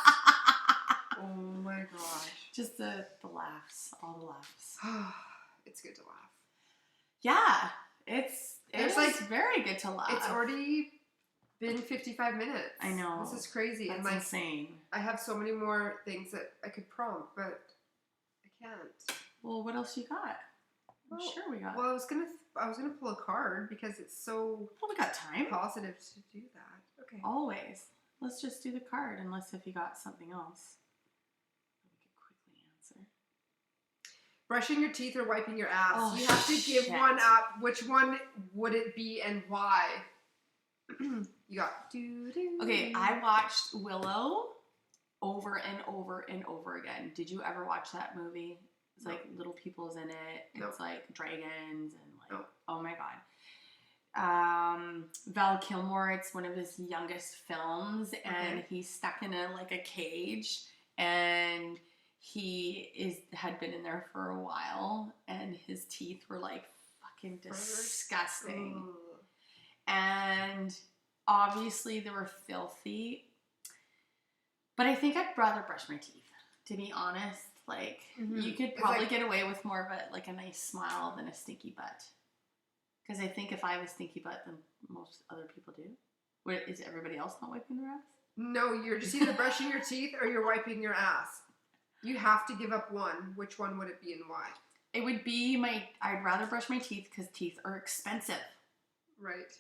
Oh my gosh. Just the laughs, all the laughs. It's good to laugh. Yeah, it's like very good to laugh. It's already been 55 minutes. I know. This is crazy. That's and like, insane. I have so many more things that I could prompt, but I can't. Well, what else you got? I'm sure we got. Well, I was gonna pull a card because it's so. Well, we got time. Positive to do that. Okay. Always. Let's just do the card, unless if you got something else that we could quickly answer. Brushing your teeth or wiping your ass. Oh, you have to give one up. Which one would it be and why? You got. Okay, I watched Willow over and over and over again. Did you ever watch that movie? It's like little people's in it. It's like dragons and like, oh my god. Val Kilmer, it's one of his youngest films, and he's stuck in a cage, and he had been in there for a while, and his teeth were like fucking disgusting. And obviously they were filthy, but I think I'd rather brush my teeth, to be honest. Like, you could probably get away with more of a nice smile than a stinky butt. Because I think if I have a stinky butt, then most other people do. Wait, is everybody else not wiping their ass? No, you're just either brushing your teeth or you're wiping your ass. You have to give up one. Which one would it be and why? It would be I'd rather brush my teeth because teeth are expensive. Right.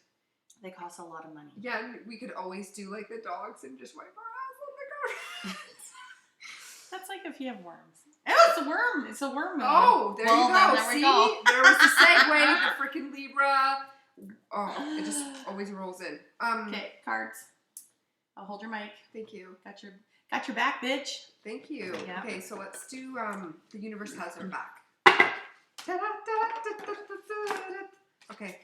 They cost a lot of money. Yeah, and we could always do like the dogs and just wipe our ass on the ground. That's like if you have worms. Oh, it's a worm. It's a worm. Oh, there you go. There we See? go. There was the segue, the freaking Libra. Oh, it just always rolls in. Okay, cards. I'll hold your mic. Thank you. Got your back, bitch. Thank you. Yeah. Okay, so let's do the universe has our back. Okay.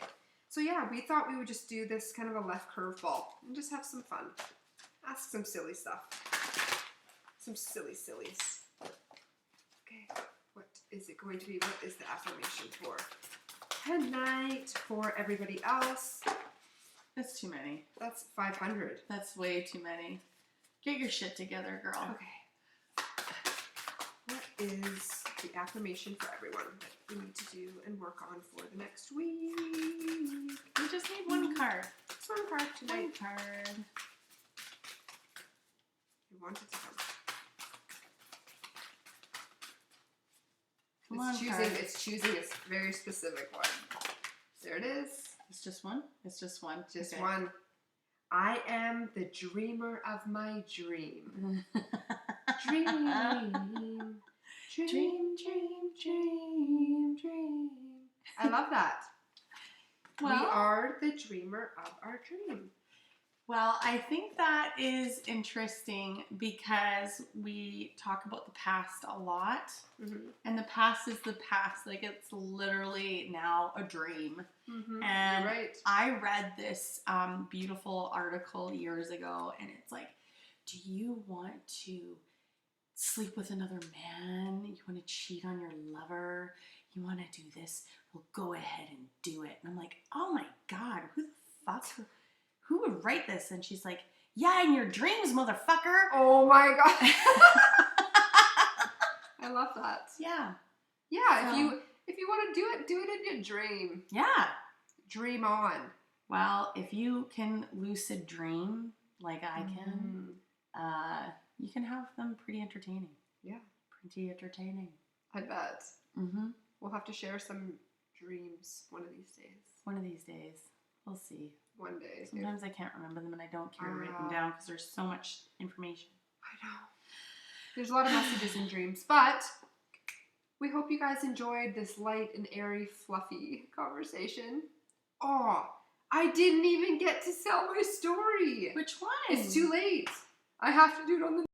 So yeah, we thought we would just do this kind of a left curveball and just have some fun. Ask some silly stuff. Some sillies. Okay, what is it going to be? What is the affirmation for tonight for everybody else? That's too many. That's 500. That's way too many. Get your shit together, girl. Okay. What is the affirmation for everyone that we need to do and work on for the next week? We just need one card. Just one card tonight. One card. We want it to come. Come on, It's choosing a very specific one. There it is. It's just one? It's just one? Just one. I am the dreamer of my dream. Dream. I love that. Well, we are the dreamer of our dream. Well, I think that is interesting because we talk about the past a lot. And the past is the past. Like, it's literally now a dream. And you're right. I read this beautiful article years ago, and it's like, do you want to sleep with another man? You want to cheat on your lover? You want to do this? Well, go ahead and do it. And I'm like, oh my God, who the fuck? Who would write this? And she's like, yeah, in your dreams, motherfucker. Oh my God. I love that. Yeah. Yeah, so, if you want to do it in your dream. Yeah. Dream on. Well, if you can lucid dream like I can, you can have them pretty entertaining. Yeah. Pretty entertaining. I bet. We'll have to share some dreams one of these days. One of these days. We'll see. One day. Sometimes I can't remember them and I don't carry them down because there's so much information. I know. There's a lot of messages in dreams, but we hope you guys enjoyed this light and airy, fluffy conversation. Oh, I didn't even get to tell my story. Which one? It's too late. I have to do it on the